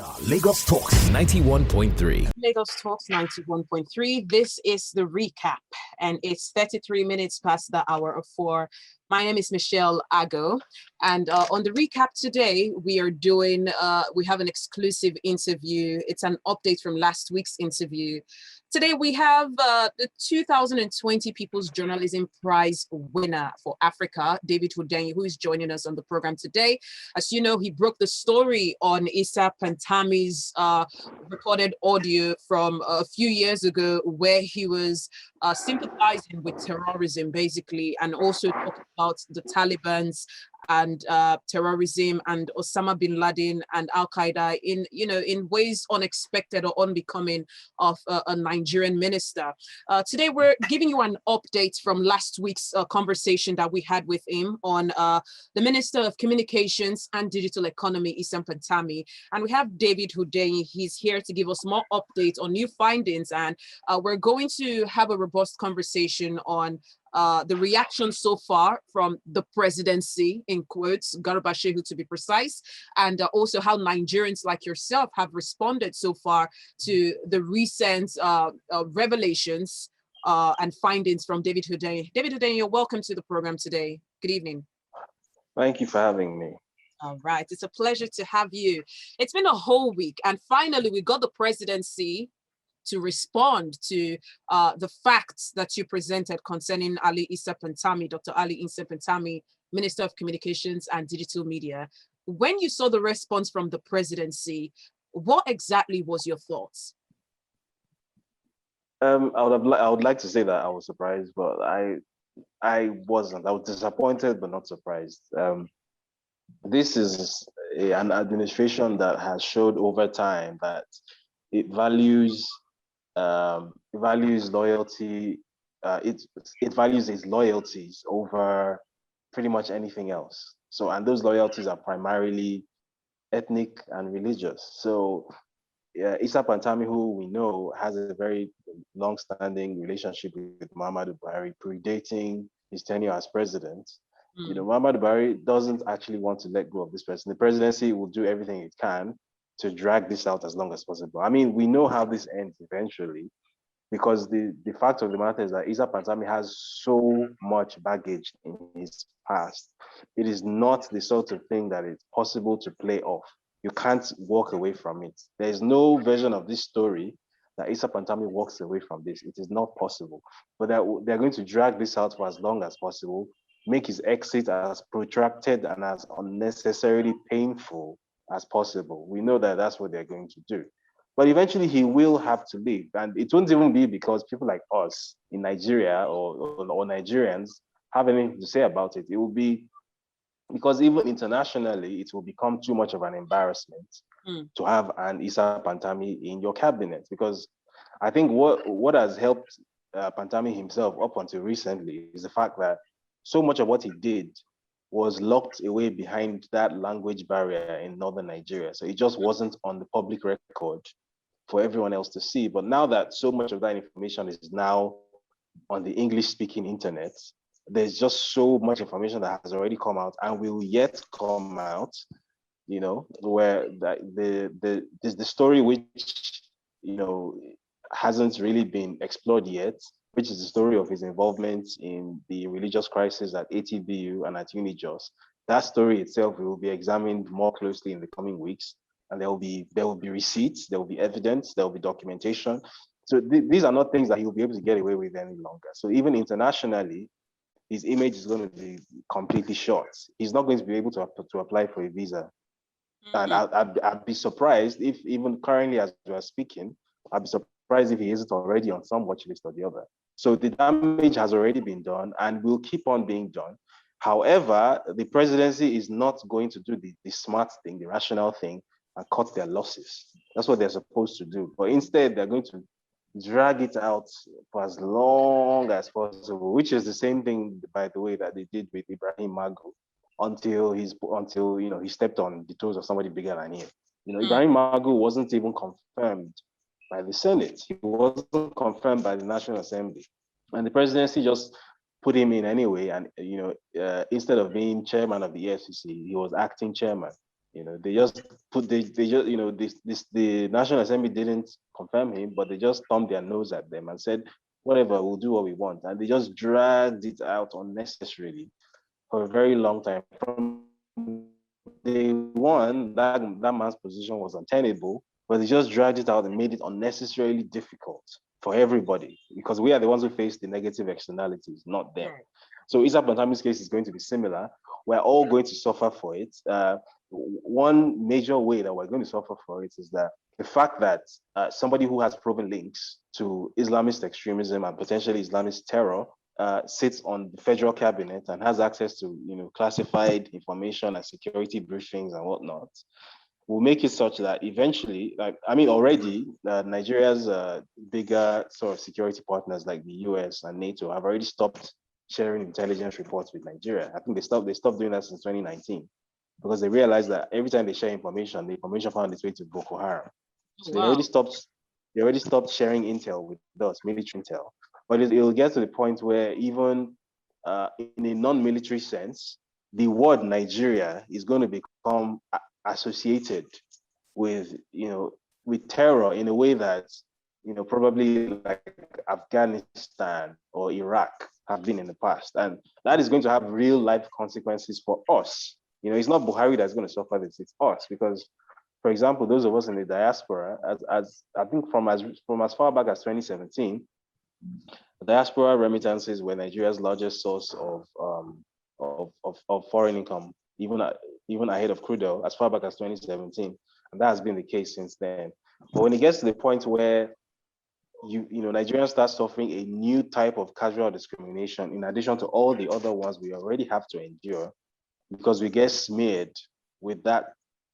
are Lagos Talks 91.3. Lagos Talks 91.3. This is the recap, and it's 33 minutes past the hour of 4. My name is Michelle Ago, and on the recap today, we have an exclusive interview. It's an update from last week's interview. Today, we have the 2020 People's Journalism Prize winner for Africa, David Hundeyin, who is joining us on the program today. As you know, he broke the story on Issa Pantami's recorded audio from a few years ago, where he was sympathizing with terrorism, basically, and also talking about the Taliban's and terrorism and Osama bin Laden and Al Qaeda in ways unexpected or unbecoming of a Nigerian minister. Today we're giving you an update from last week's conversation that we had with him on the Minister of Communications and Digital Economy, Issa Patami, and we have David Hundeyin. He's here to give us more updates on new findings, and we're going to have a robust conversation on the reaction so far from the presidency, in quotes, Garba Shehu to be precise, and also how Nigerians like yourself have responded so far to the recent revelations and findings from David Hundeyin. David Hundeyin, you're welcome to the program today. Good evening. Thank you for having me. All right, it's a pleasure to have you. It's been a whole week, and finally we got the presidency to respond to the facts that you presented concerning Ali Issa Pantami, Dr. Ali Issa Pantami, Minister of Communications and Digital Media. When you saw the response from the presidency, what exactly was your thoughts? I would like to say that I was surprised, but I wasn't. I was disappointed, but not surprised. This is an administration that has showed over time that it values loyalty. It values its loyalties over pretty much anything else. So, and those loyalties are primarily ethnic and religious. So, Issa Pantami, who we know has a very long-standing relationship with Muhammadu Buhari, predating his tenure as president. You know, Muhammadu Buhari doesn't actually want to let go of this person. The presidency will do everything it can to drag this out as long as possible. I mean, we know how this ends eventually, because the fact of the matter is that Issa Pantami has so much baggage in his past. It is not the sort of thing that is possible to play off. You can't walk away from it. There is no version of this story that Issa Pantami walks away from this. It is not possible. But they're going to drag this out for as long as possible, make his exit as protracted and as unnecessarily painful as possible. We know that that's what they're going to do. But eventually he will have to leave. And it won't even be because people like us in Nigeria or Nigerians have anything to say about it. It will be because even internationally, it will become too much of an embarrassment to have an Issa Pantami in your cabinet. Because I think what has helped Pantami himself up until recently is the fact that so much of what he did was locked away behind that language barrier in northern Nigeria. So it just wasn't on the public record for everyone else to see. But now that so much of that information is now on the English-speaking internet, there's just so much information that has already come out and will yet come out, you know, where the story which, you know, hasn't really been explored yet, which is the story of his involvement in the religious crisis at ATBU and at Unijos. That story itself will be examined more closely in the coming weeks, and there will be receipts, there will be evidence, there will be documentation. So these are not things that he will be able to get away with any longer. So even internationally, his image is going to be completely short. He's not going to be able to apply for a visa. And I'd be surprised if even currently as we are speaking, I'd be surprised if he isn't already on some watch list or the other. So the damage has already been done and will keep on being done. However, the presidency is not going to do the smart thing, the rational thing, and cut their losses. That's what they're supposed to do. But instead, they're going to drag it out for as long as possible, which is the same thing, by the way, that they did with Ibrahim Magu until you know he stepped on the toes of somebody bigger than him. You know, Ibrahim Magu wasn't even confirmed by the Senate. He wasn't confirmed by the National Assembly, and the presidency just put him in anyway. And you know, instead of being chairman of the EFCC, he was acting chairman. They just they just, the National Assembly didn't confirm him, but they just thumbed their nose at them and said, whatever, we'll do what we want. And they just dragged it out unnecessarily for a very long time. From day one, that man's position was untenable, but they just dragged it out and made it unnecessarily difficult for everybody because we are the ones who face the negative externalities, not them. So Issa Pantami's case is going to be similar. We're all going to suffer for it. One major way that we're going to suffer for it is that the fact that somebody who has proven links to Islamist extremism and potentially Islamist terror sits on the federal cabinet and has access to classified information and security briefings and whatnot will make it such that eventually, already Nigeria's bigger sort of security partners like the US and NATO have already stopped sharing intelligence reports with Nigeria. I think they stopped doing that since 2019 because they realized that every time they share information, the information found its way to Boko Haram. So they already stopped sharing intel with us, military intel. But it'll get to the point where even in a non-military sense, the word Nigeria is going to become associated with with terror in a way that probably like Afghanistan or Iraq have been in the past, and that is going to have real life consequences for us. It's not Buhari that's going to suffer this; it's us. Because, for example, those of us in the diaspora, as I think from as far back as 2017, diaspora remittances were Nigeria's largest source of foreign income, even ahead of crude oil, as far back as 2017, and that has been the case since then. But when it gets to the point where Nigerians start suffering a new type of casual discrimination, in addition to all the other ones we already have to endure, because we get smeared with that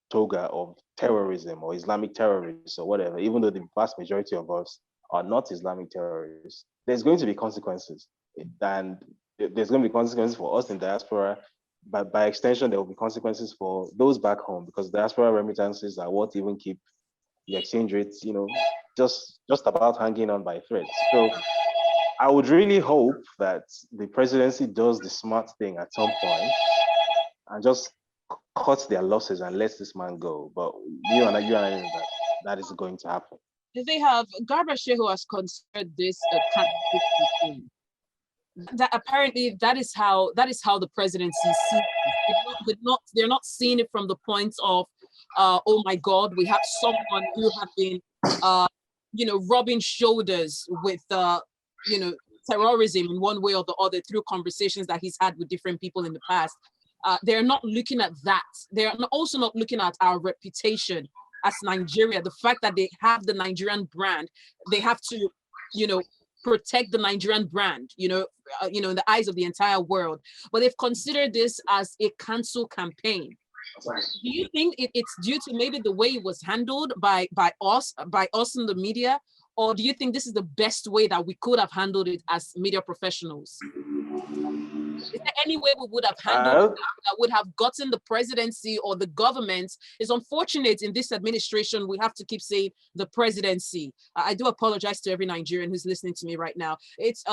toga of terrorism or Islamic terrorists or whatever, even though the vast majority of us are not Islamic terrorists, there's going to be consequences. And there's going to be consequences for us in diaspora, but by extension, there will be consequences for those back home because diaspora remittances are what even keep the exchange rates, just about hanging on by threads. So I would really hope that the presidency does the smart thing at some point and just cuts their losses and lets this man go. But you and I know that is going to happen. They have Garba Shehu has considered this a campaign. That apparently that is how the presidency sees it. They're not seeing it from the point of oh my God, we have someone who have been rubbing shoulders with terrorism in one way or the other through conversations that he's had with different people in the past. They're not looking at that. They're also not looking at our reputation as Nigeria. The fact that they have the Nigerian brand, they have to, protect the Nigerian brand, in the eyes of the entire world. But they've considered this as a cancel campaign. Do you think it's due to maybe the way it was handled by us in the media, or do you think this is the best way that we could have handled it as media professionals? Is there any way we would have handled it that would have gotten the presidency or the government? It's unfortunate in this administration, we have to keep saying the presidency. I do apologize to every Nigerian who's listening to me right now. It's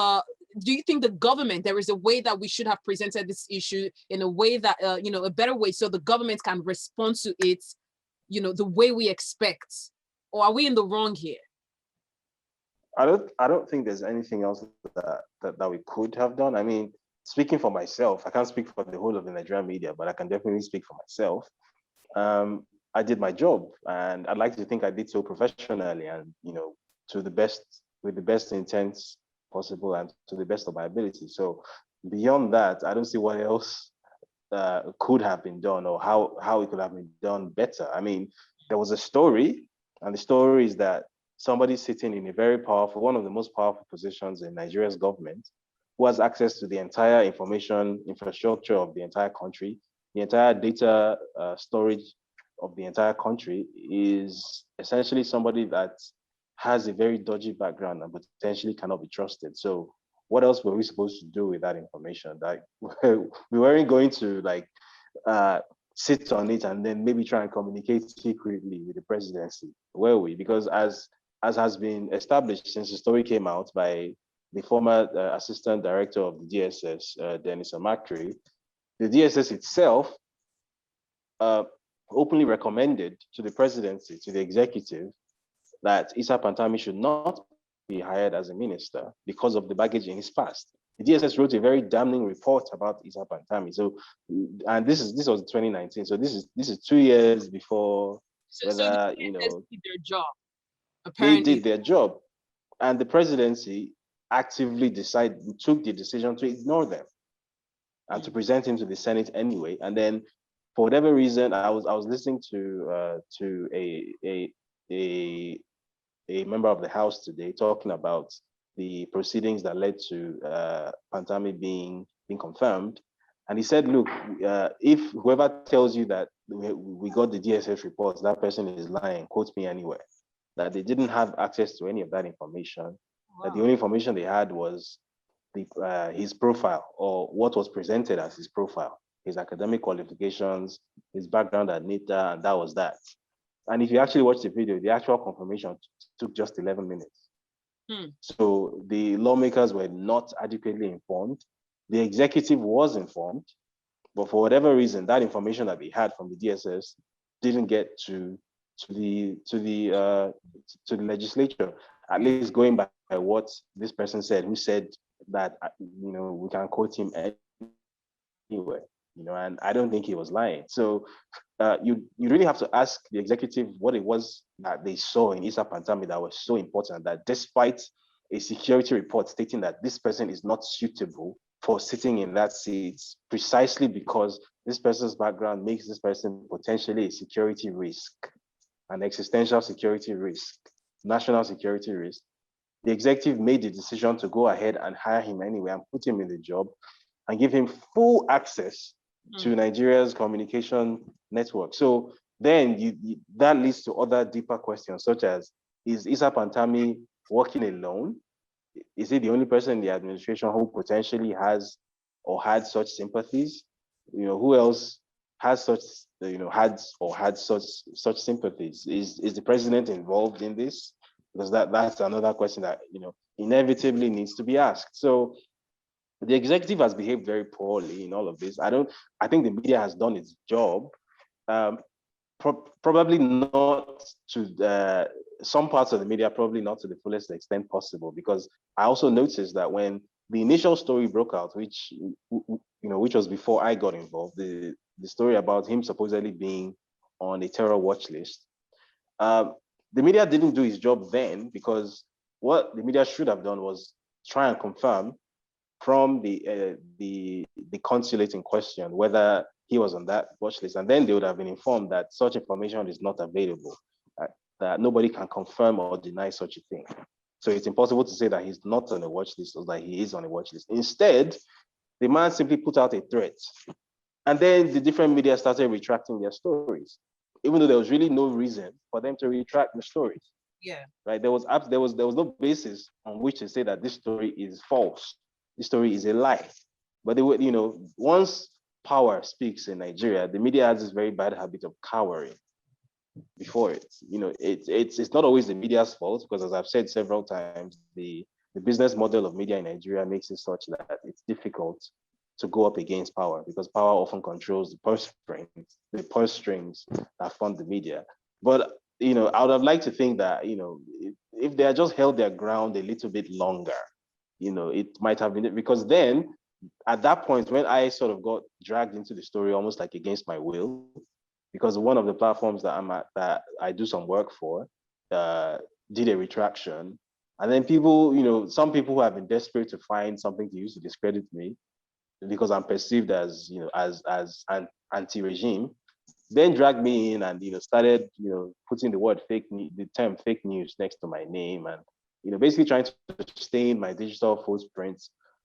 do you think the government, there is a way that we should have presented this issue in a way that, a better way so the government can respond to it, the way we expect? Or are we in the wrong here? I don't think there's anything else that we could have done. I mean, speaking for myself, I can't speak for the whole of the Nigerian media, but I can definitely speak for myself. I did my job, and I'd like to think I did so professionally and with the best intents possible and to the best of my ability. So beyond that, I don't see what else could have been done or how it could have been done better. I mean, there was a story, and the story is that somebody sitting in one of the most powerful positions in Nigeria's government, who has access to the entire information infrastructure of the entire country, the entire data storage of the entire country, is essentially somebody that has a very dodgy background and potentially cannot be trusted. So what else were we supposed to do with that information? Like we weren't going to sit on it and then maybe try and communicate secretly with the presidency, were we? Because as has been established since the story came out by the former assistant director of the DSS, Dennis Amakri, the DSS itself openly recommended to the presidency, to the executive, that Issa Pantami should not be hired as a minister because of the baggage in his past. The DSS wrote a very damning report about Issa Pantami. So, and this was 2019. So this is 2 years before So the whether DSS did their job. they Apparently, did their job, and the presidency actively took the decision to ignore them and to present him to the Senate anyway. And then, for whatever reason, I was listening to a member of the House today talking about the proceedings that led to Pantami being confirmed. And he said, look, if whoever tells you that we got the DSS reports, that person is lying, quote me anywhere. That they didn't have access to any of that information. Wow. That the only information they had was his profile, or what was presented as his profile, his academic qualifications, his background at NITA, and that was that. And if you actually watch the video, the actual confirmation took just 11 minutes. So the lawmakers were not adequately informed. The executive was informed, but for whatever reason, that information that they had from the DSS didn't get to the legislature. At least going by what this person said, who said that we can quote him anyway, and I don't think he was lying. So you really have to ask the executive what it was that they saw in Issa Pantami that was so important, that despite a security report stating that this person is not suitable for sitting in that seat, precisely because this person's background makes this person potentially a security risk, an existential security risk, national security risk. The executive made the decision to go ahead and hire him anyway and put him in the job and give him full access to Nigeria's communication network. So then that leads to other deeper questions, such as, is Issa Pantami working alone? Is he the only person in the administration who potentially has or had such sympathies? Who else has such, had such sympathies? Is the president involved in this? Because that's another question that inevitably needs to be asked. So the executive has behaved very poorly in all of this. I think the media has done its job. Probably not to some parts of the media, probably not to the fullest extent possible, because I also noticed that when the initial story broke out, which was before I got involved, the story about him supposedly being on a terror watch list, the media didn't do its job then, because what the media should have done was try and confirm from the consulate in question whether he was on that watch list, and then they would have been informed that such information is not available, that nobody can confirm or deny such a thing. So it's impossible to say that he's not on a watch list or that he is on a watch list. Instead, the man simply put out a threat, and then the different media started retracting their stories, even though there was really no reason for them to retract the stories. Yeah. Right. There was no basis on which to say that this story is false. This story is a lie. But they would, once power speaks in Nigeria, the media has this very bad habit of cowering before it. It's not always the media's fault, because as I've said several times, the business model of media in Nigeria makes it such that it's difficult to go up against power, because power often controls the purse strings that fund the media. But I would have liked to think that if they had just held their ground a little bit longer, it might have been, because then at that point, when I sort of got dragged into the story almost like against my will, because one of the platforms that I'm at, that I do some work for, did a retraction, and then people, some people who have been desperate to find something to use to discredit me, because I'm perceived as as anti-regime, then dragged me in and started putting the term fake news next to my name, and basically trying to stain my digital footprint.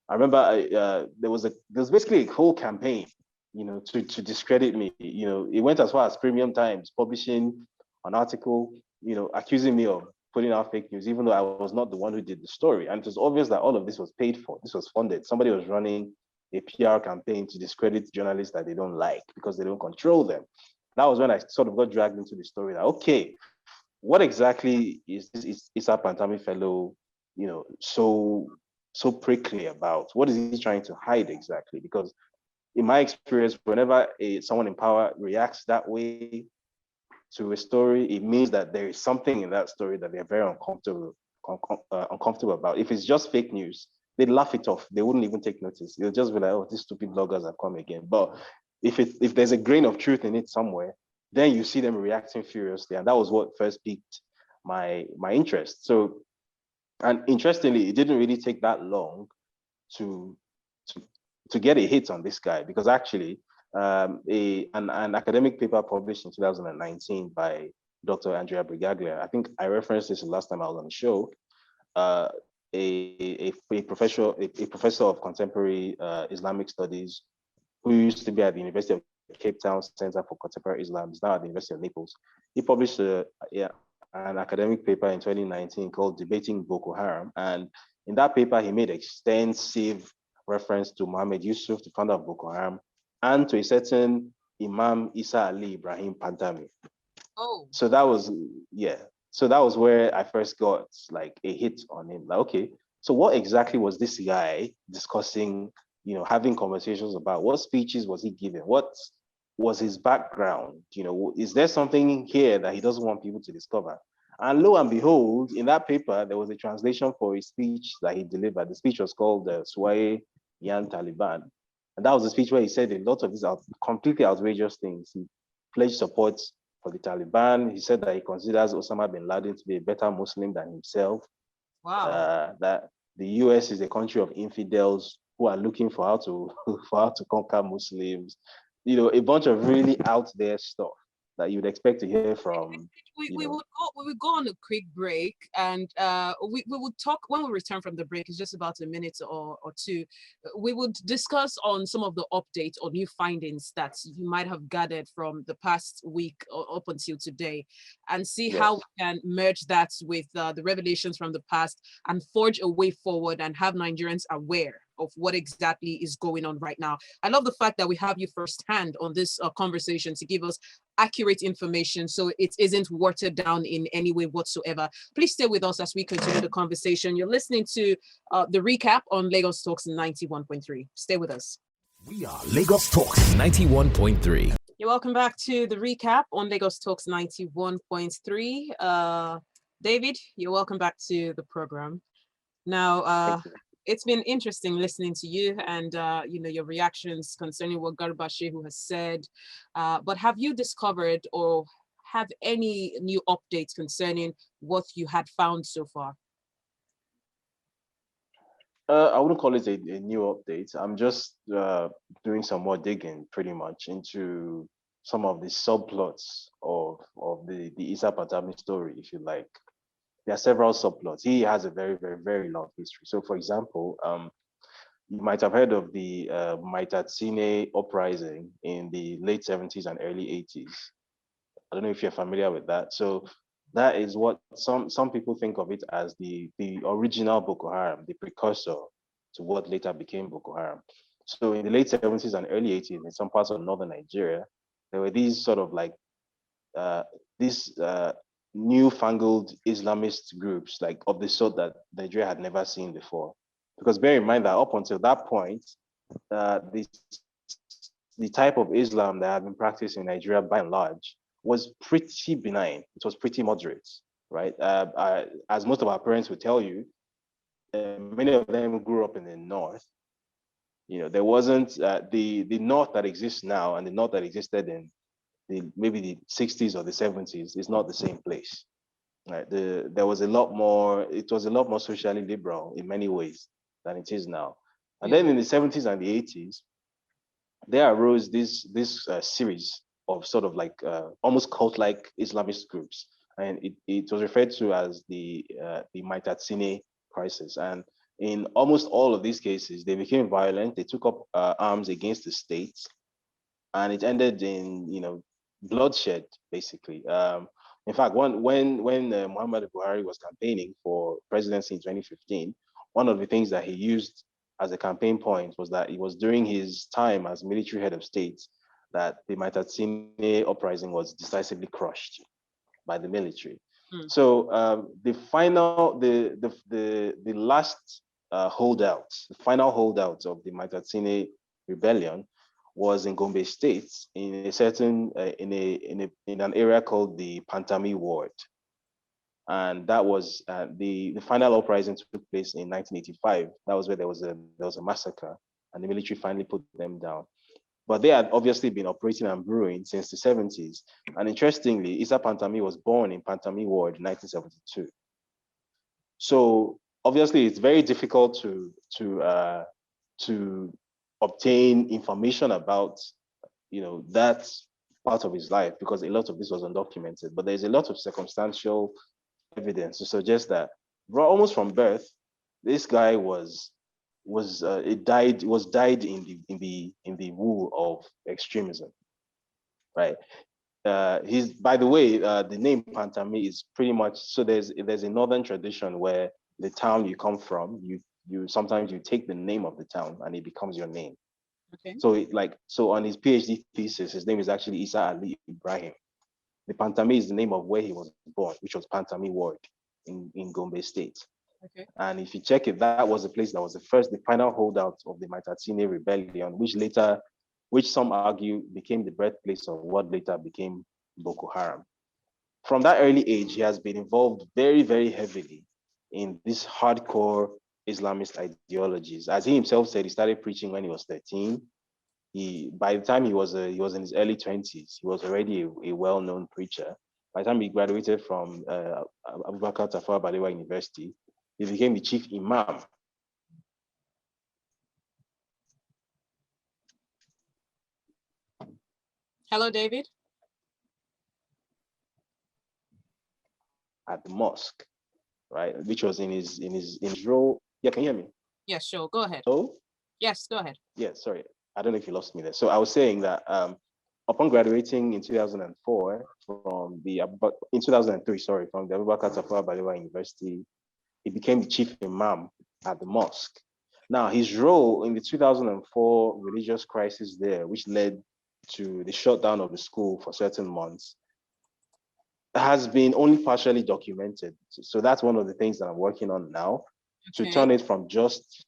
I remember there was basically a whole campaign to discredit me. It went as far as Premium Times publishing an article accusing me of putting out fake news, even though I was not the one who did the story. And it was obvious that all of this was paid for. This was funded. Somebody was running a PR campaign to discredit journalists that they don't like because they don't control them. That was when I sort of got dragged into the story that, okay, what exactly is this Issa Pantami fellow, so prickly about? What is he trying to hide exactly? Because in my experience, whenever someone in power reacts that way to a story, it means that there is something in that story that they're very uncomfortable about. If it's just fake news, they'd laugh it off. They wouldn't even take notice. They'll just be like, "Oh, these stupid bloggers have come again." But if there's a grain of truth in it somewhere, then you see them reacting furiously, and that was what first piqued my interest. So, and interestingly, it didn't really take that long to to to get a hit on this guy, because actually an academic paper published in 2019 by Dr. Andrea Brigaglia, I think I referenced this the last time I was on the show, uh, a professor of contemporary Islamic studies who used to be at the University of Cape Town Center for Contemporary Islam, is now at the University of Naples. He published an academic paper in 2019 called Debating Boko Haram. And in that paper, he made extensive reference to Mohammed Yusuf, the founder of Boko Haram, and to a certain Imam Isa Ali Ibrahim Patami. Oh. So that was, yeah. So that was where I first got like a hit on him. Like, okay, so what exactly was this guy discussing, having conversations about? What speeches was he giving? What was his background? Is there something here that he doesn't want people to discover? And lo and behold, in that paper, there was a translation for a speech that he delivered. The speech was called Swaye Yan Taliban. And that was a speech where he said a lot of these completely outrageous things. He pledged support for the Taliban. He said that he considers Osama bin Laden to be a better Muslim than himself. Wow. That the US is a country of infidels who are looking for how to for how to conquer Muslims. A bunch of really out there stuff that you'd expect to hear from. We would go on a quick break, and we would talk when we return from the break. It's just about a minute or two. We would discuss on some of the updates or new findings that you might have gathered from the past week or up until today, and see how we can merge that with the revelations from the past and forge a way forward and have Nigerians aware of what exactly is going on right now. I love the fact that we have you firsthand on this conversation to give us accurate information so it isn't watered down in any way whatsoever. Please stay with us as we continue the conversation. You're listening to the recap on Lagos Talks 91.3. Stay with us. We are Lagos Talks 91.3. You're welcome back to the recap on Lagos Talks 91.3. David, you're welcome back to the program. Now, it's been interesting listening to you and your reactions concerning what Garba Shehu has said. But have you discovered or have any new updates concerning what you had found so far? I wouldn't call it a new update. I'm just doing some more digging, pretty much, into some of the subplots of the Isa Patami story, if you like. There are several subplots. He has a very, very, very long history. So, for example, you might have heard of the Maitatsine uprising in the late 70s and early 80s. I don't know if you're familiar with that. So that is what some people think of it as the original Boko Haram, the precursor to what later became Boko Haram. So in the late 70s and early 80s, in some parts of northern Nigeria, there were these sort of like these newfangled Islamist groups, like of the sort that Nigeria had never seen before. Because bear in mind that up until that point, the type of Islam that had been practiced in Nigeria by and large was pretty benign. It was pretty moderate, right? As most of our parents would tell you, many of them grew up in the north. There wasn't the north that exists now and the north that existed in maybe the 60s or the 70s is not the same place. Right? There was a lot more. It was a lot more socially liberal in many ways than it is now. And then in the 70s and the 80s, there arose this series of sort of like almost cult-like Islamist groups, and it was referred to as the Maitatsine crisis. And in almost all of these cases, they became violent. They took up arms against the state, and it ended in bloodshed, basically. In fact, when Muhammad Buhari was campaigning for presidency in 2015, one of the things that he used as a campaign point was that it was during his time as military head of state that the Maitatsine uprising was decisively crushed by the military. So the last holdout, the final holdout of the Maitatsine rebellion was in Gombe State, in a certain in an area called the Patami ward, and that was the final uprising took place in 1985. That was where there was a massacre, and the military finally put them down. But they had obviously been operating and brewing since the 70s. And interestingly, Issa Pantami was born in Pantami ward in 1972. So obviously, it's very difficult to obtain information about that part of his life, because a lot of this was undocumented. But there's a lot of circumstantial evidence to suggest that almost from birth, this guy was died in the wool of extremism, right? He's, by the way, the name Pantami is pretty much, so there's a northern tradition where the town you come from, you sometimes you take the name of the town and it becomes your name. Okay. So on his PhD thesis, his name is actually Isa Ali Ibrahim. The Pantami is the name of where he was born, which was Pantami ward in Gombe State. Okay. And if you check it, that was the place that was the final holdout of the Maitatine rebellion, which some argue became the birthplace of what later became Boko Haram. From that early age, he has been involved very, very heavily in these hardcore Islamist ideologies. As he himself said, he started preaching when he was 13. By the time he was in his early 20s, he was already a well-known preacher. By the time he graduated from Abubakar Tafawa Balewa University, he became the chief imam. Hello, David. At the mosque, right? Which was in his role. Yeah, can you hear me? Yeah, sure. Go ahead. Oh? Yes, go ahead. Yeah, sorry. I don't know if you lost me there. So I was saying that upon graduating in 2004 in 2003, sorry, from the Abubakar Tafawa Balewa University, he became the chief imam at the mosque. Now, his role in the 2004 religious crisis there, which led to the shutdown of the school for certain months, has been only partially documented. So that's one of the things that I'm working on now, to turn it from just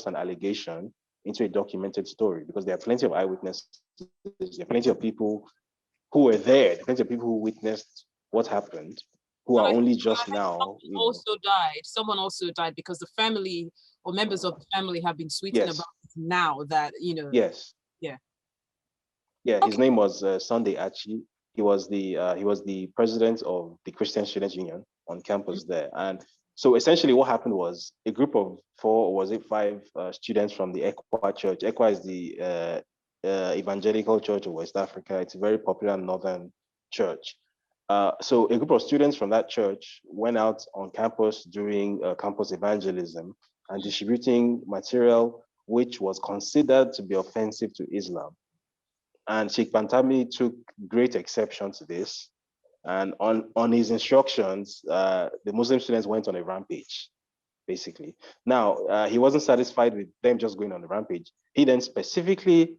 an allegation into a documented story, because there are plenty of eyewitnesses, there are plenty of people who were there, there are plenty of people who witnessed what happened, who are only just now. Someone also died because the family or members of the family have been tweeting about it now that, Yes. Yeah. Yeah, Okay. his name was Sunday Achi. He was the president of the Christian Students Union on campus there. And so essentially what happened was a group of 5 students from the Ekwa Church. Ekwa is the Evangelical Church of West Africa. It's a very popular northern church. So a group of students from that church went out on campus doing campus evangelism and distributing material which was considered to be offensive to Islam. And Sheikh Pantami took great exception to this. And on his instructions, the Muslim students went on a rampage, basically. Now, he wasn't satisfied with them just going on a rampage. He then specifically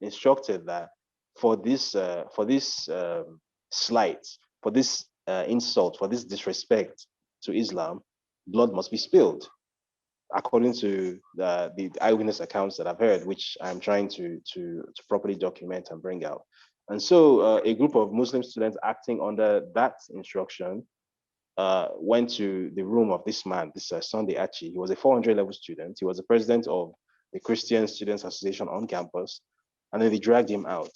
instructed that for this slight, for this insult, for this disrespect to Islam, blood must be spilled, according to the eyewitness accounts that I've heard, which I'm trying to properly document and bring out. And so a group of Muslim students acting under that instruction went to the room of this man, this Sunday Achi. He was a 400 level student. He was the president of the Christian Students Association on campus. And then they dragged him out.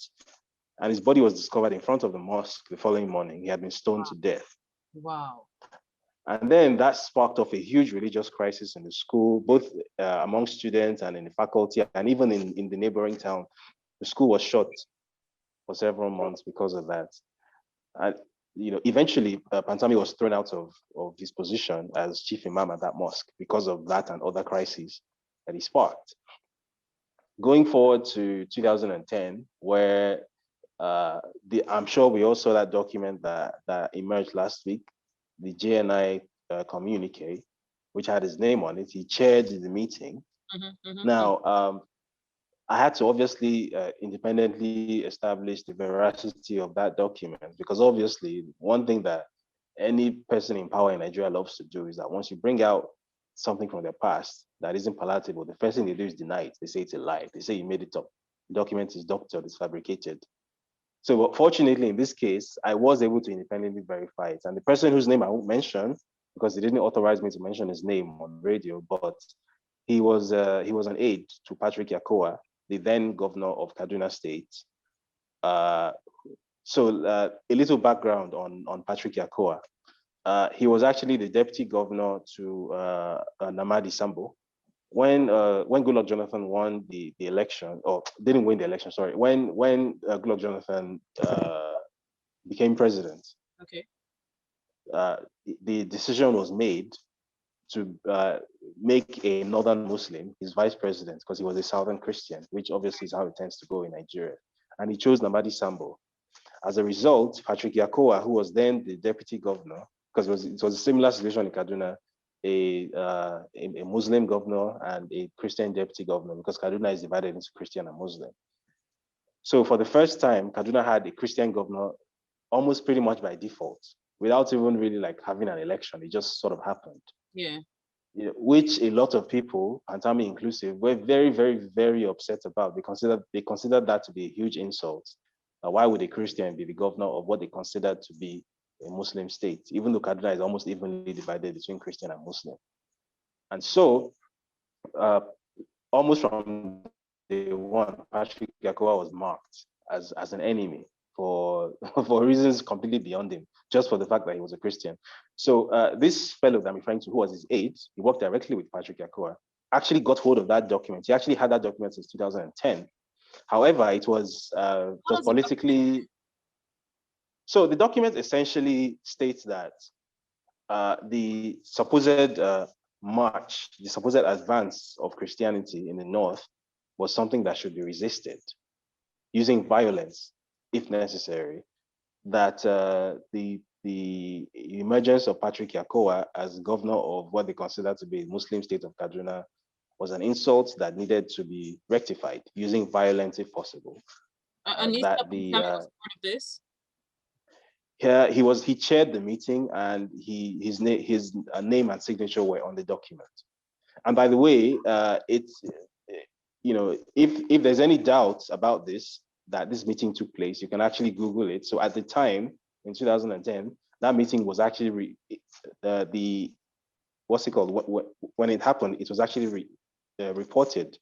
And his body was discovered in front of the mosque the following morning. He had been stoned to death. Wow. And then that sparked off a huge religious crisis in the school, both among students and in the faculty, and even in the neighboring town. The school was shut for several months because of that. And eventually, Pantami was thrown out of his position as chief imam at that mosque because of that and other crises that he sparked. Going forward to 2010, where I'm sure we all saw that document that emerged last week, the JNI communique, which had his name on it. He chaired the meeting. Now, I had to obviously independently establish the veracity of that document, because obviously one thing that any person in power in Nigeria loves to do is that once you bring out something from their past that isn't palatable, the first thing they do is deny it. They say it's a lie. They say you made it up. document is doctored, is fabricated. So fortunately, in this case, I was able to independently verify it. And the person whose name I won't mention, because he didn't authorize me to mention his name on radio, but he was an aide to Patrick Yakoa, the then governor of Kaduna State. A little background on Patrick Yakoa. He was actually the deputy governor to Namadi Sambo. When Goodluck Jonathan won the election, or didn't win the election, sorry, when Goodluck Jonathan became president, Okay. The decision was made to make a northern Muslim his vice president because he was a southern Christian, which obviously is how it tends to go in Nigeria. And he chose Namadi Sambo. As a result, Patrick Yakoa, who was then the deputy governor, because it was a similar situation in Kaduna, a Muslim governor and a Christian deputy governor, because Kaduna is divided into Christian and Muslim. So for the first time, Kaduna had a Christian governor almost pretty much by default, without even really like having an election. It just sort of happened. Yeah. Which a lot of people, Patami inclusive, were very, very, very upset about. They considered that to be a huge insult. Why would a Christian be the governor of what they considered to be a Muslim state, even though Kaduna is almost evenly divided between Christian and Muslim? And so, almost from day one, Patrick Yakoa was marked as an enemy for reasons completely beyond him, just for the fact that he was a Christian. So this fellow that I'm referring to, who was his aide, he worked directly with Patrick Yakoa, actually got hold of that document. He actually had that document since 2010. However, it was politically. So the document essentially states that the supposed march, the supposed advance of Christianity in the North was something that should be resisted using violence, if necessary. That the emergence of Patrick Yakoa as governor of what they consider to be a Muslim state of Kaduna was an insult that needed to be rectified using violence if possible. And that the was part of this. Yeah, he chaired the meeting, and his name and signature were on the document. And by the way, it's if there's any doubt about this, that this meeting took place, you can actually Google it. So at the time in 2010, that meeting was actually what's it called? When it happened, it was actually reported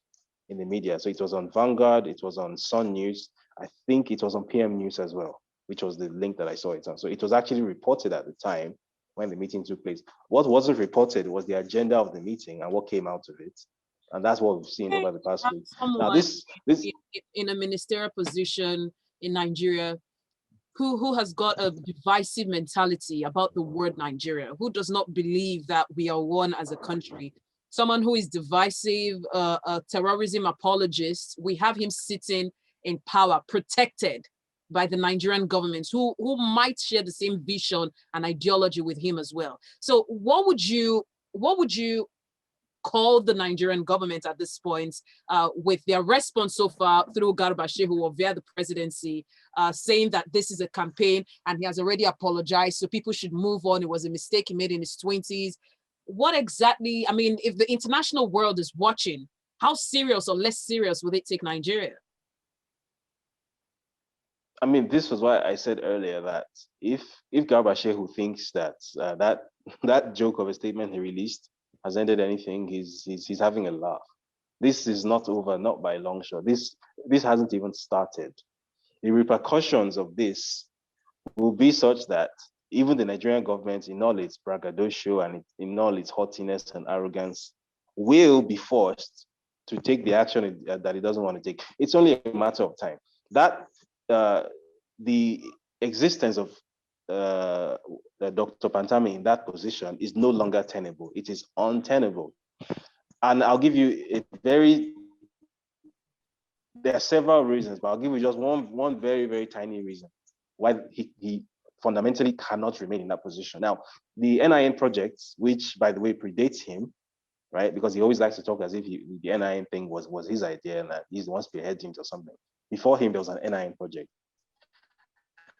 in the media. So it was on Vanguard, it was on Sun News, I think it was on PM News as well, which was the link that I saw it on. So it was actually reported at the time when the meeting took place. What wasn't reported was the agenda of the meeting and what came out of it. And that's what we've seen over the past week. Now, this in a ministerial position in Nigeria who has got a divisive mentality about the word Nigeria, who does not believe that we are one as a country. Someone who is divisive, a terrorism apologist, we have him sitting in power, protected by the Nigerian government, who might share the same vision and ideology with him as well. So what would you call the Nigerian government at this point with their response so far through Garba Shehu or via the presidency, saying that this is a campaign and he has already apologized, so people should move on. It was a mistake he made in his 20s. What exactly, I mean, if the international world is watching, how serious or less serious will it take Nigeria? I mean, this was why I said earlier that if Garba Shehu thinks that that joke of a statement he released has ended anything, he's having a laugh. This is not over, not by a long shot. This hasn't even started. The repercussions of this will be such that even the Nigerian government, in all its braggadocio and in all its haughtiness and arrogance, will be forced to take the action that it doesn't want to take. It's only a matter of time. That the existence of Dr. Patami in that position is no longer tenable. It is untenable. And I'll give you there are several reasons, but I'll give you just one very, very tiny reason why he fundamentally cannot remain in that position. Now, the NIN project, which by the way predates him, right? Because he always likes to talk as if the NIN thing was his idea and that he's the one spearheading it or something. Before him, there was an NIN project.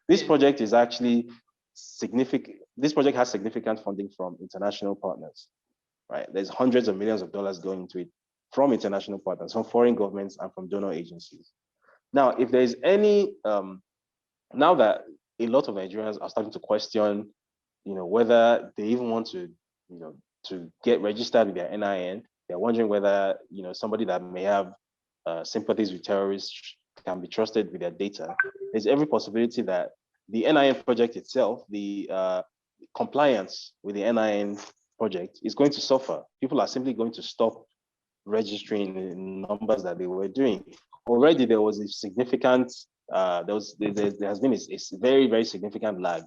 This project is actually significant. This project has significant funding from international partners, right? There's hundreds of millions of dollars going into it from international partners, from foreign governments, and from donor agencies. Now, if there's any, now that a lot of Nigerians are starting to question, whether they even want to, to get registered with their NIN, they're wondering whether, somebody that may have sympathies with terrorists can be trusted with their data. There's every possibility that the NIN project itself, the compliance with the NIN project is going to suffer. People are simply going to stop registering the numbers that they were doing. Already there was a significant, there has been a very, very significant lag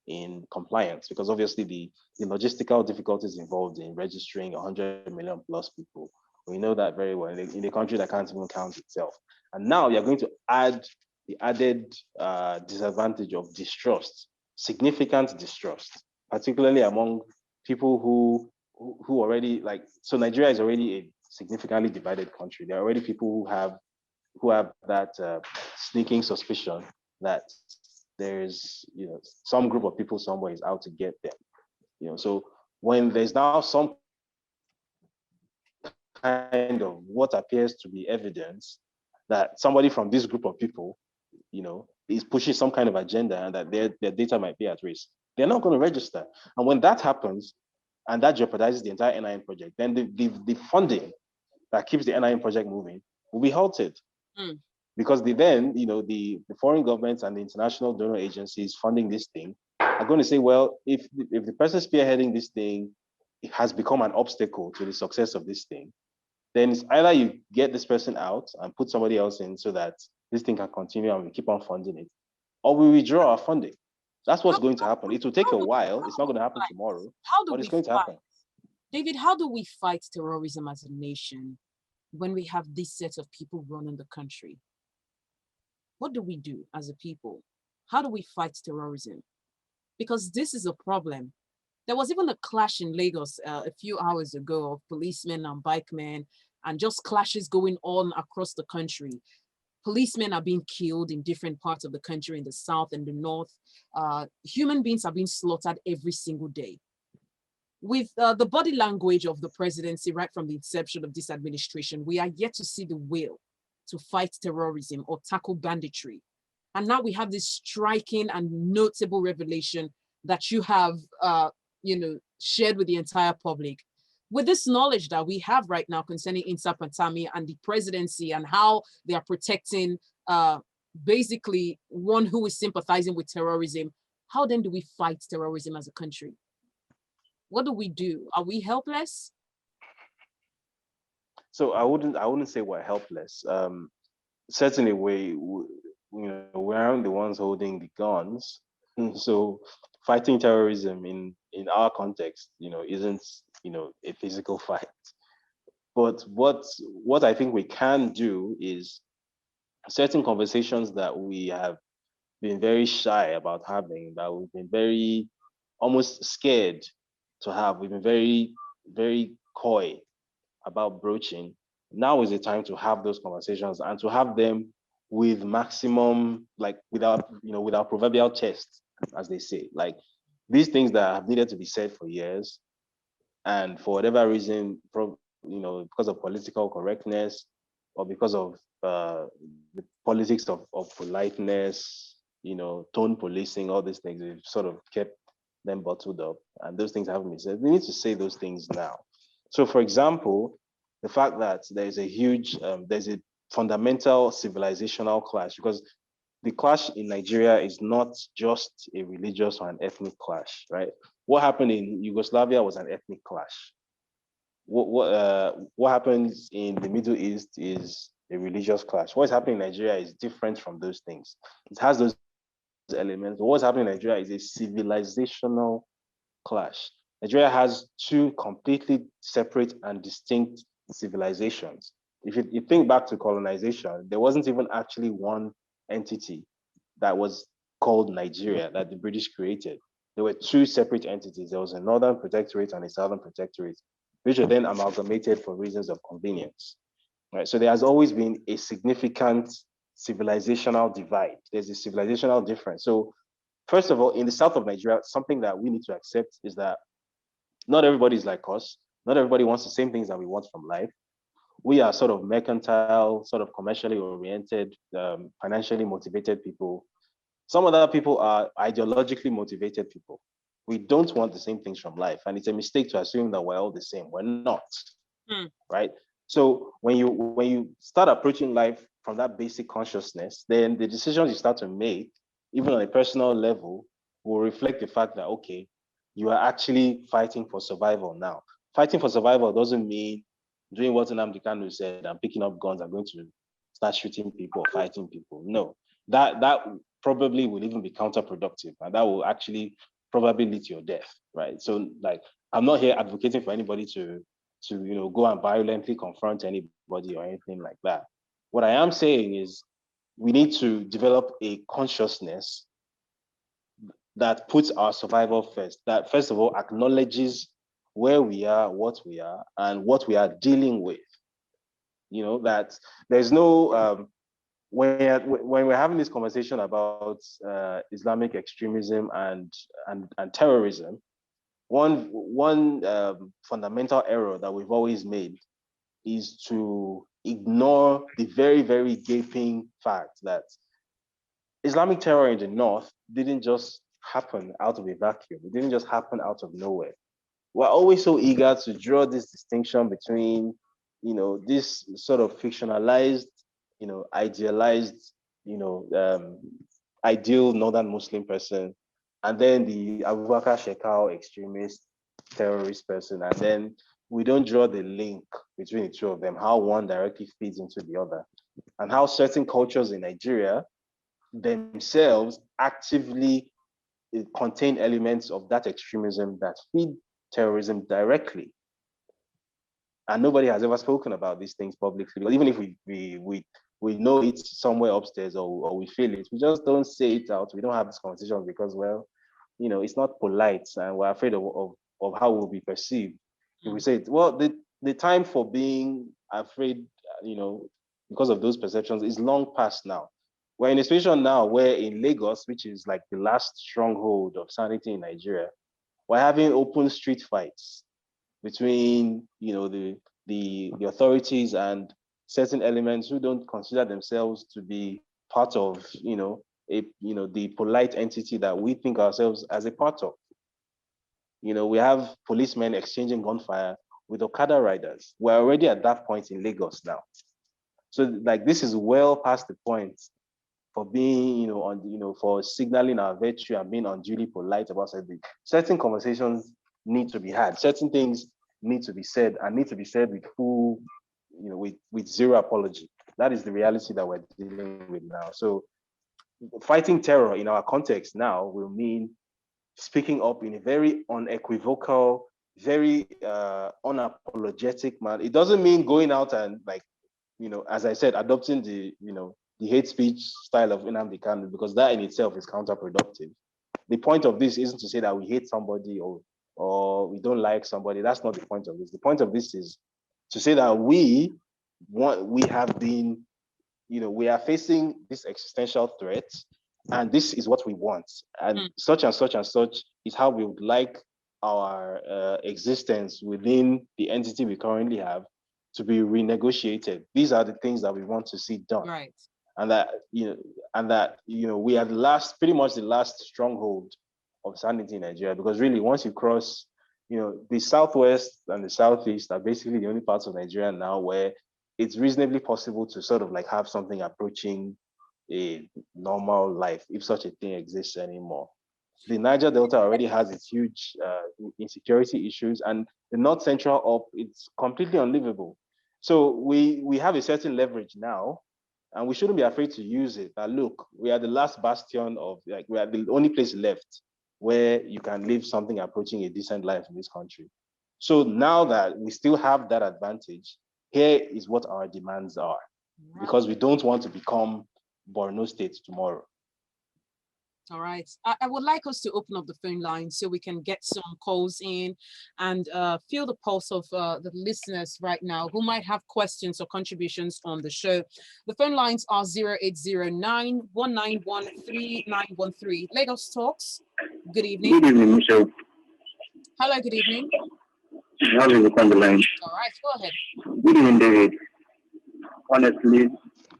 in compliance, because obviously the logistical difficulties involved in registering 100 million plus people. We know that very well in a country that can't even count itself. And now you're going to add the added disadvantage of distrust, significant distrust, particularly among people who already, like, so Nigeria is already a significantly divided country. There are already people who have that sneaking suspicion that there's some group of people somewhere is out to get them. So when there's now some kind of what appears to be evidence that somebody from this group of people, is pushing some kind of agenda and that their data might be at risk, they're not going to register. And when that happens, and that jeopardizes the entire NIN project, then the funding that keeps the NIN project moving will be halted. Because the foreign governments and the international donor agencies funding this thing are going to say, well, if the person spearheading this thing has become an obstacle to the success of this thing, then it's either you get this person out and put somebody else in so that this thing can continue and we keep on funding it, or we withdraw our funding. That's what's going to happen. It will take a while. It's not going to happen tomorrow, but it's going to happen. David, how do we fight terrorism as a nation when we have this set of people running the country? What do we do as a people? How do we fight terrorism? Because this is a problem. There was even a clash in Lagos a few hours ago of policemen and bikemen, and just clashes going on across the country. Policemen are being killed in different parts of the country, in the south and the north. Human beings are being slaughtered every single day. With the body language of the presidency right from the inception of this administration, we are yet to see the will to fight terrorism or tackle banditry. And now we have this striking and notable revelation that you have shared with the entire public. With this knowledge that we have right now concerning Patami and the presidency and how they are protecting basically one who is sympathizing with terrorism, how then do we fight terrorism as a country? What do we do? Are we helpless? So I wouldn't say we're helpless. Certainly we aren't the ones holding the guns. So fighting terrorism in our context, isn't a physical fight. But what I think we can do is certain conversations that we have been very shy about having, that we've been very almost scared to have. We've been very, very coy about broaching. Now is the time to have those conversations and to have them with maximum, like with our proverbial chest, as they say. Like these things that have needed to be said for years, and for whatever reason, because of political correctness or because of the politics of politeness, tone policing, all these things, we've sort of kept them bottled up, and those things haven't been said. We need to say those things now. So, for example, the fact that there's a fundamental civilizational clash, because the clash in Nigeria is not just a religious or an ethnic clash, right? What happened in Yugoslavia was an ethnic clash. What happens in the Middle East is a religious clash. What's happening in Nigeria is different from those things. It has those elements. But what's happening in Nigeria is a civilizational clash. Nigeria has two completely separate and distinct civilizations. If you think back to colonization, there wasn't even actually one entity that was called Nigeria that the British created. There were two separate entities. There was a northern protectorate and a southern protectorate, which were then amalgamated for reasons of convenience. Right? So there has always been a significant civilizational divide. There's a civilizational difference. So first of all, in the south of Nigeria, something that we need to accept is that not everybody is like us. Not everybody wants the same things that we want from life. we are sort of mercantile, sort of commercially oriented, financially motivated people. Some other people are ideologically motivated people. We don't want the same things from life. And it's a mistake to assume that we're all the same. We're not, right? So when you start approaching life from that basic consciousness, then the decisions you start to make, even on a personal level, will reflect the fact that, okay, you are actually fighting for survival now. Fighting for survival doesn't mean doing what Nnamdi Kanu said and picking up guns and going to start shooting people or fighting people. No, that probably will even be counterproductive, and that will actually probably lead to your death, right? So, like, I'm not here advocating for anybody to go and violently confront anybody or anything like that. What I am saying is we need to develop a consciousness that puts our survival first, that first of all acknowledges where we are, and what we are dealing with. That there's no when we're having this conversation about Islamic extremism and terrorism, one fundamental error that we've always made is to ignore the very, very gaping fact that Islamic terror in the north didn't just happen out of a vacuum. It didn't just happen out of nowhere. We're always so eager to draw this distinction between, this sort of fictionalized, idealized, ideal northern Muslim person, and then the Abubakar Shekau extremist terrorist person, and then we don't draw the link between the two of them, how one directly feeds into the other, and how certain cultures in Nigeria themselves actively contain elements of that extremism that feed terrorism directly. And nobody has ever spoken about these things publicly. But even if we know it's somewhere upstairs or we feel it, we just don't say it out. We don't have this conversation because, well, it's not polite and we're afraid of how we'll be perceived. If we say it, well, the time for being afraid, because of those perceptions is long past now. We're in a situation now where in Lagos, which is like the last stronghold of sanity in Nigeria, we're having open street fights between the authorities and certain elements who don't consider themselves to be part of the polite entity that we think ourselves as a part of. We have policemen exchanging gunfire with Okada riders. We're already at that point in Lagos now. So like this is well past the point for being, for signaling our virtue and being unduly polite about something. Certain conversations need to be had. Certain things need to be said and need to be said with full, with zero apology. That is the reality that we're dealing with now. So fighting terror in our context now will mean speaking up in a very unequivocal, very unapologetic manner. It doesn't mean going out and as I said, adopting the hate speech style of Nnamdi Kanu, because that in itself is counterproductive. The point of this isn't to say that we hate somebody or we don't like somebody. That's not the point of this. The point of this is to say that we have been, we are facing this existential threat, and this is what we want. And such and such and such is how we would like our existence within the entity we currently have to be renegotiated. These are the things that we want to see done. Right. And that, we are pretty much the last stronghold of sanity in Nigeria, because really once you cross, the Southwest and the Southeast are basically the only parts of Nigeria now where it's reasonably possible to sort of like have something approaching a normal life, if such a thing exists anymore. The Niger Delta already has its huge insecurity issues, and the North Central up, it's completely unlivable. So we have a certain leverage now, and we shouldn't be afraid to use it. That look, we are the last bastion of, we are the only place left where you can live something approaching a decent life in this country. So now that we still have that advantage, here is what our demands are, because we don't want to become Borno State tomorrow. All right. I would like us to open up the phone line so we can get some calls in and feel the pulse of the listeners right now who might have questions or contributions on the show. The phone lines are 0809-191-3913. Lagos Talks. Good evening. Good evening, Michelle. Hello, good evening. How is it on the line? All right, go ahead. Good evening, David. honestly,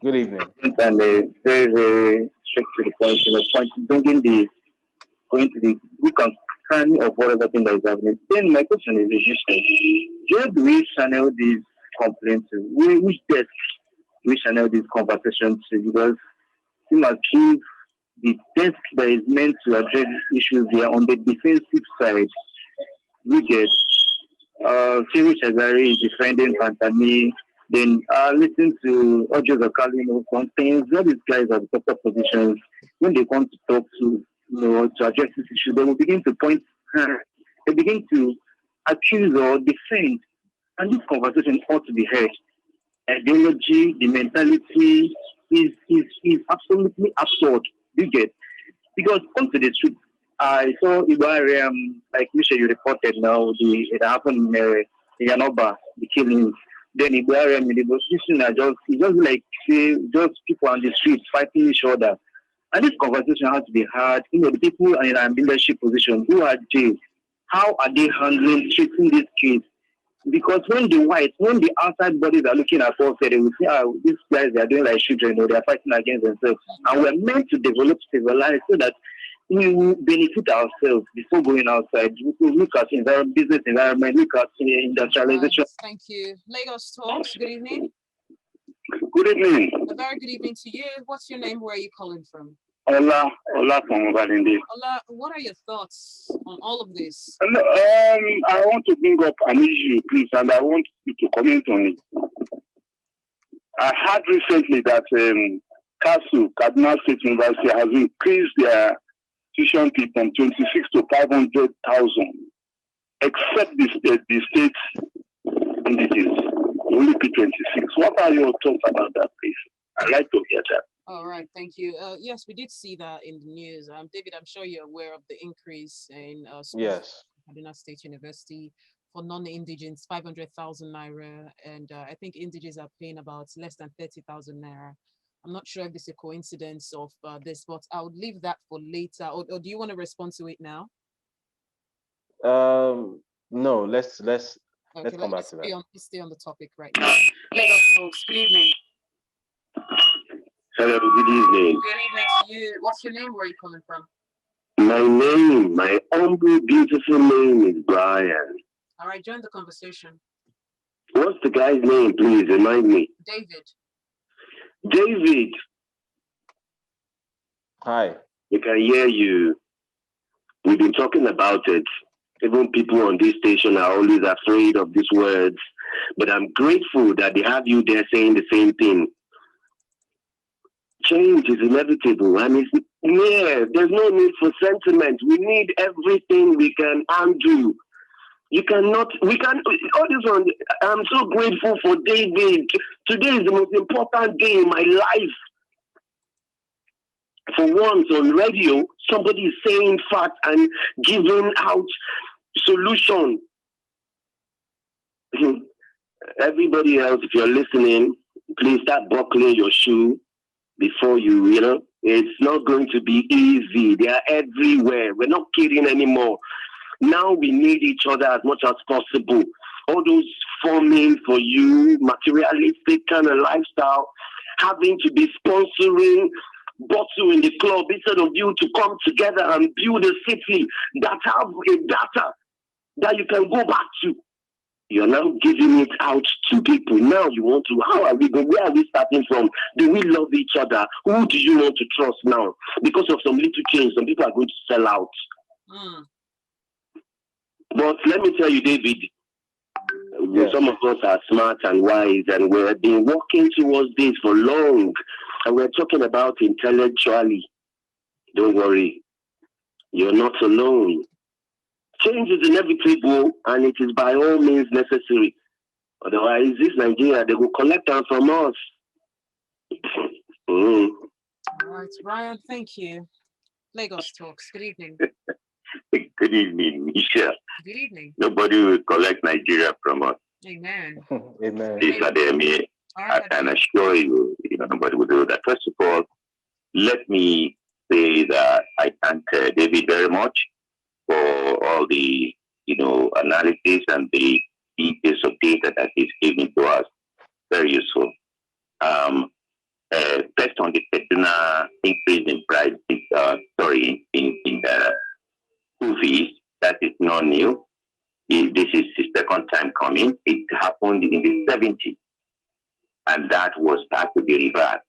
Good evening. and very, very straight to the point. Bringing the going to the weak understanding of whatever thing that is happening. Then my question is this: where do we channel these complaints to? Which desk do we channel these conversations to? Because it must give the desk that is meant to address issues here on the defensive side. We get Siri Shazari is defending Patami. Then listen to Ojo Zakalino, some things. All these guys are the top positions. When they come to talk to address this issue, they will begin to point, they begin to accuse or defend. And this conversation ought to be heard. Ideology, the mentality is absolutely absurd. You get? Because come to the truth, I saw Ibrahim, like Misha, you reported now, it happened in Yanoba, the killings. Then Ibrahim, the position are just like just people on the streets fighting each other. And this conversation has to be had. The people in a leadership position, who are they? How are they handling treating this case? Because when the outside bodies are looking at us, they will say, these guys, they are doing like children, they are fighting against themselves. And we're meant to develop civilized so that we will benefit ourselves before going outside. We will look at business environment, look at industrialization. Thank you. Lagos Talks, good evening. Good evening. A very good evening to you. What's your name? Where are you calling from? Ola from Valindi. Ola, what are your thoughts on all of this? I want to bring up an issue, please, and I want you to comment on it. I heard recently that CASU, Kaduna State University, has increased their tuition fee from 26 to 500,000, except the state entities only pay 26. What are your thoughts about that, please? I'd like to hear that. All right, thank you. Yes, we did see that in the news. David, I'm sure you're aware of the increase in Yes. Kaduna State University for non-indigens, 500,000 naira, and I think indigens are paying about less than 30,000 naira. I'm not sure if this is a coincidence of this, but I would leave that for later. Or do you want to respond to it now? No, let's Okay, come back to that. Let's stay on the topic right now. Lagos folks, good evening. Hello, good evening. Good evening to you. What's your name? Where are you coming from? My humble, beautiful name is Brian. All right, join the conversation. What's the guy's name, please? Remind me. David. David. Hi. We can hear you. We've been talking about it. Even people on this station are always afraid of these words. But I'm grateful that they have you there saying the same thing. Change is inevitable. I mean, there's no need for sentiment. We need everything we can undo. We can, all this one, I'm so grateful for David. Today is the most important day in my life. For once on radio, somebody is saying facts and giving out solution. Everybody else, if you're listening, please start buckling your shoe before it's not going to be easy. They are everywhere. We're not kidding anymore. Now we need each other as much as possible. All those forming for you, materialistic kind of lifestyle, having to be sponsoring bottle in the club instead of you to come together and build a city that have a data that you can go back to. You're now giving it out to people. Now you want to, how are we going? Where are we starting from? Do we love each other? Who do you want to trust now? Because of some little change, some people are going to sell out. But let me tell you, David, some of us are smart and wise, and we've been working towards this for long. And we're talking about intellectually. Don't worry. You're not alone. Change is inevitable, and it is by all means necessary. Otherwise, this Nigeria, they will collect them from us. All right, Ryan, thank you. Lagos Talks, good evening. Good evening, Michelle. Good evening. Nobody will collect Nigeria from us. Amen. Amen. Please, Ademi, I can assure you, nobody will do that. First of all, let me say that I thank David very much for all the, analysis and the details of data that he's giving to us. Very useful. Based on the Kaduna increase in price, in school fees, that is not new. This is the second time coming. It happened in the 70s, and that was had to be reversed.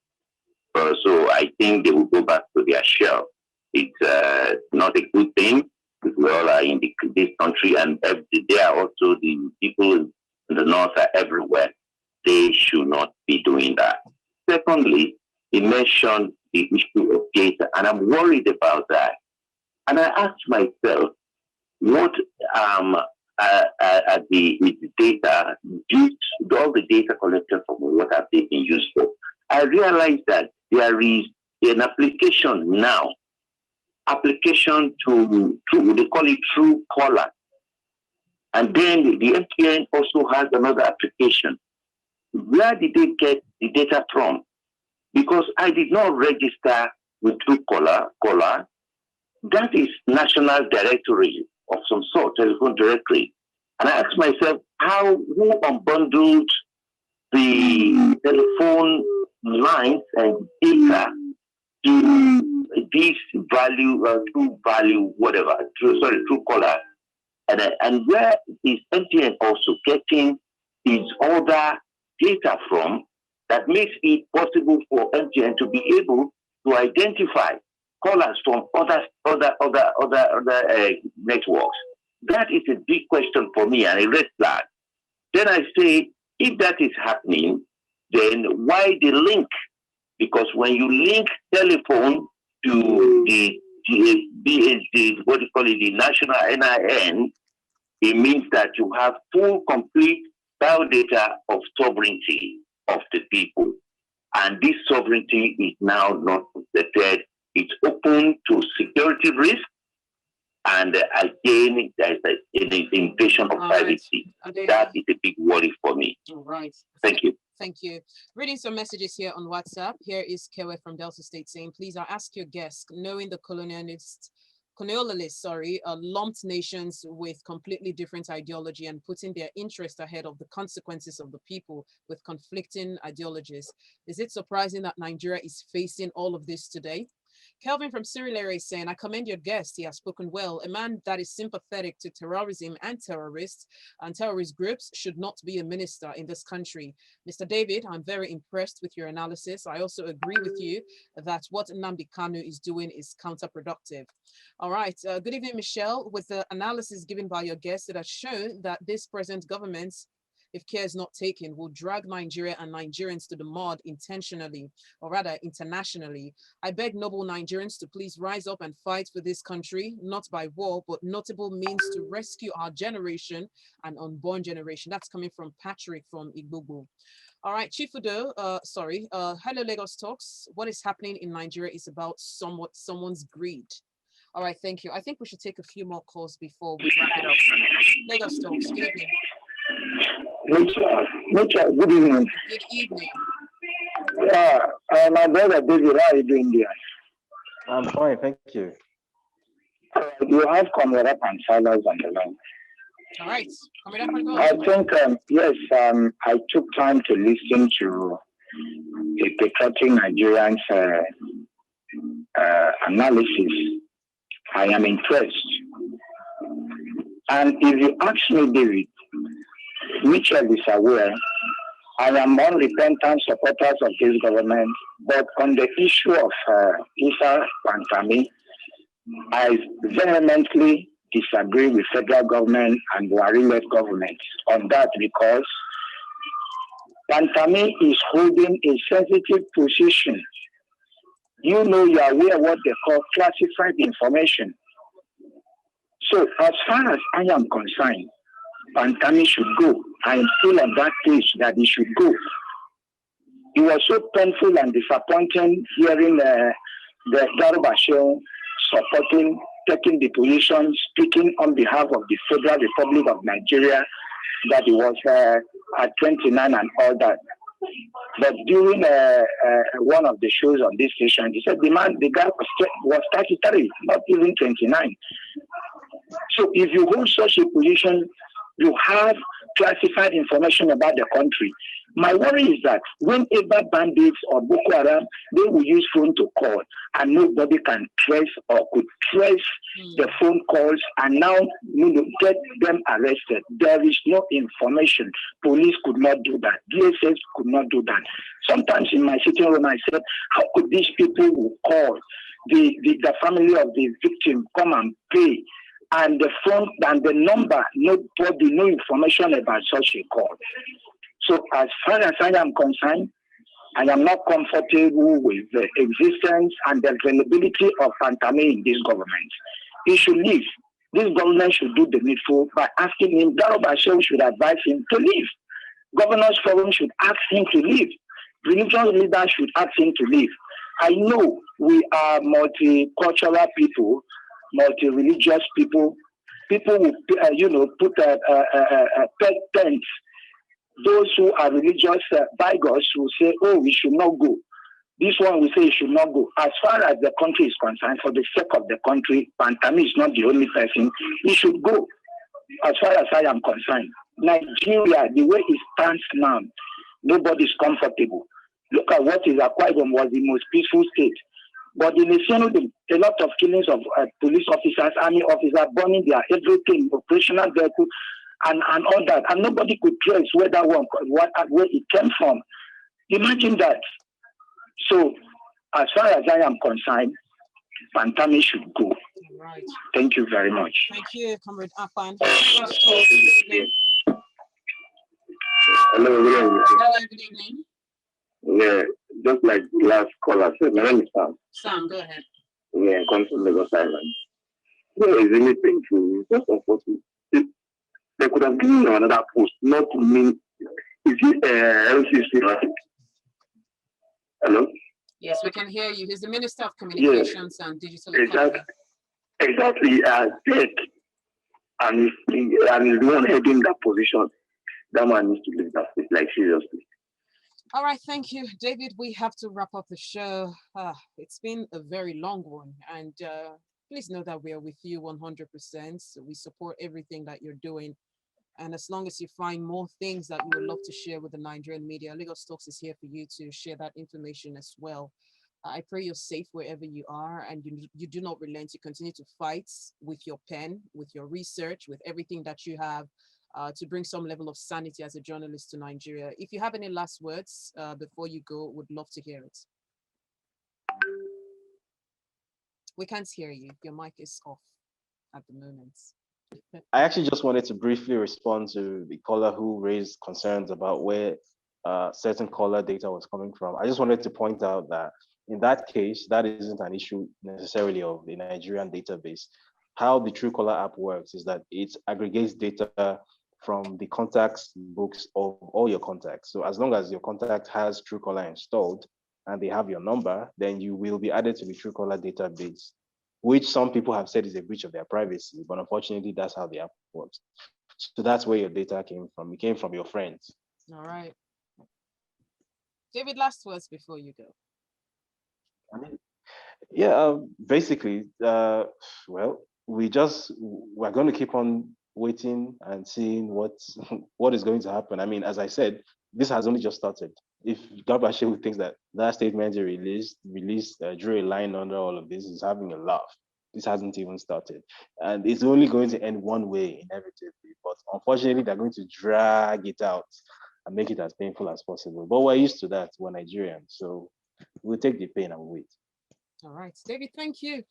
So I think they will go back to their shell. It's not a good thing. We all are in this country, and they are also the people in the north are everywhere. They should not be doing that. Secondly, he mentioned the issue of data, and I'm worried about that. And I asked myself, what are the data, all the data collected from what have they been used for? I realized that there is an application now, to they call it True Caller. And then the MTN also has another application. Where did they get the data from? Because I did not register with True Caller. That is national directory of some sort, telephone directory. And I asked myself, who unbundled the telephone lines and data to this value, True Caller. And where is MTN also getting his other data from that makes it possible for MTN to be able to identify callers from other networks? That is a big question for me and a red flag. Then I say, if that is happening, then why the link? Because when you link telephone to the the national NIN, it means that you have full, complete biodata of sovereignty of the people. And this sovereignty is now not protected. It's open to security risk. And again, there's an invasion of privacy. That is a big worry for me. All right. Thank you. Thank you. Reading some messages here on WhatsApp. Here is Kewe from Delta State saying, please, I ask your guest, knowing the colonialists, lumped nations with completely different ideology and putting their interest ahead of the consequences of the people with conflicting ideologies. Is it surprising that Nigeria is facing all of this today? Kelvin from Surulere is saying, I commend your guest. He has spoken well. A man that is sympathetic to terrorism and terrorists and terrorist groups should not be a minister in this country. Mr. David, I'm very impressed with your analysis. I also agree with you that what Nnamdi Kanu is doing is counterproductive. All right. Good evening, Michelle. With the analysis given by your guest, it has shown that this present government, if care is not taken, will drag Nigeria and Nigerians to the mud intentionally, or rather internationally. I beg noble Nigerians to please rise up and fight for this country, not by war, but notable means to rescue our generation and unborn generation. That's coming from Patrick from Igbogu. All right, Chief Udo, hello Lagos Talks. What is happening in Nigeria is about someone's greed. All right, thank you. I think we should take a few more calls before we wrap it up. Lagos Talks, good evening. Good evening. Good evening. Yeah, my brother David, how are you doing there? I'm fine, thank you. You have Comrade and Silas on the line. All right, Comrade and go. I think, I took time to listen to the patriotic Nigerian's analysis. I am impressed. And if you ask me, David, Mitchell is aware, I am unrepentant supporters of this government, but on the issue of Isa Patami, I vehemently disagree with federal government and Buhari-led government on that, because Patami is holding a sensitive position. You know, you are aware of what they call classified information. So as far as I am concerned, Patami should go. I am still on that page that he should go. It was so painful and disappointing hearing the Garba supporting, taking the position, speaking on behalf of the Federal Republic of Nigeria, that he was at 29 and all that. But during one of the shows on this station, he said the guy was 33, not even 29. So if you hold such a position, you have classified information about the country. My worry is that whenever bandits or Boko Haram, they will use phone to call and nobody can trace or could trace the phone calls and now get them arrested. There is no information. Police could not do that. DSS could not do that. Sometimes in my sitting room, I said, how could these people who call the family of the victim come and pay? And the phone and the number, nobody, no information about such a call. So as far as I am concerned, I am not comfortable with the existence and the availability of Patami in this government. He should leave. This government should do the needful by asking him. Garoba should advise him to leave. Governors Forum should ask him to leave. Religious leaders should ask him to leave. I know we are multicultural people, multi-religious people. People will, put pet tents. Those who are religious bigots will say, oh, we should not go. This one will say he should not go. As far as the country is concerned, for the sake of the country, Patami is not the only person. He should go, as far as I am concerned. Nigeria, the way it stands now, nobody is comfortable. Look at what is Akwa Ibom was the most peaceful state. But in the same a lot of killings of police officers, army officers, burning their everything, operational vehicles, and all that. And nobody could trace where that one, where it came from. Imagine that. So, as far as I am concerned, Patami should go. Right. Thank you very much. Thank you, Comrade Afan. Hello, good evening. Hello, good evening. Yeah, just like the last caller said, my name is Sam. Sam, go ahead. Yeah, I come from Lagos Island. There is anything to it's just unfortunate. They could have given another post, not to mean. Is it LCC, right? Hello? Yes, we can hear you. He's the Minister of Communications and Digital Economy. Exactly. Tech. And the one heading that position. That man needs to leave that place, like seriously. All right, thank you, David. We have to wrap up the show. It's been a very long one, and please know that we are with you 100%. So we support everything that you're doing, and as long as you find more things that you would love to share with the Nigerian media, Lagos Talks is here for you to share that information as well. I pray you're safe wherever you are, and you do not relent. You continue to fight with your pen, with your research, with everything that you have. To bring some level of sanity as a journalist to Nigeria. If you have any last words before you go, would love to hear it. We can't hear you. Your mic is off at the moment. I actually just wanted to briefly respond to the caller who raised concerns about where certain caller data was coming from. I just wanted to point out that in that case, that isn't an issue necessarily of the Nigerian database. How the Truecaller app works is that it aggregates data from the contacts books of all your contacts. So as long as your contact has Truecaller installed and they have your number, then you will be added to the Truecaller database, which some people have said is a breach of their privacy, but unfortunately, that's how the app works. So that's where your data came from. It came from your friends. All right. David, last words before you go. Basically, well, we're going to keep on waiting and seeing what is going to happen. I mean, as I said, this has only just started. If Gabashew thinks that statement he released, drew a line under all of this, is having a laugh. This hasn't even started. And it's only going to end one way, inevitably. But unfortunately, they're going to drag it out and make it as painful as possible. But we're used to that. We're Nigerian. So we'll take the pain and wait. All right, David, thank you.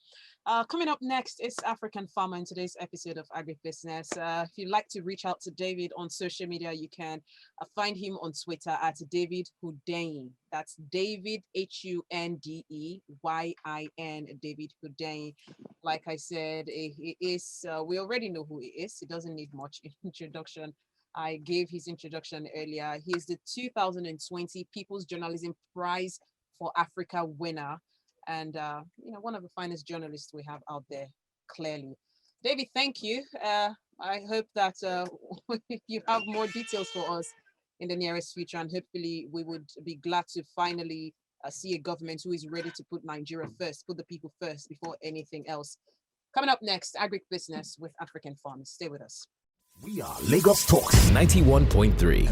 Coming up next is African Farmer in today's episode of Agribusiness. If you'd like to reach out to David on social media, you can find him on Twitter at David Hundeyin. That's David Hundeyin, David Hundeyin. Like I said, he is, we already know who he is. He doesn't need much introduction. I gave his introduction earlier. He's the 2020 People's Journalism Prize for Africa winner. And, one of the finest journalists we have out there, clearly. David, thank you. I hope that you have more details for us in the nearest future. And hopefully we would be glad to finally see a government who is ready to put Nigeria first, put the people first before anything else. Coming up next, Agribusiness with African Farmers. Stay with us. We are Lagos Talks 91.3.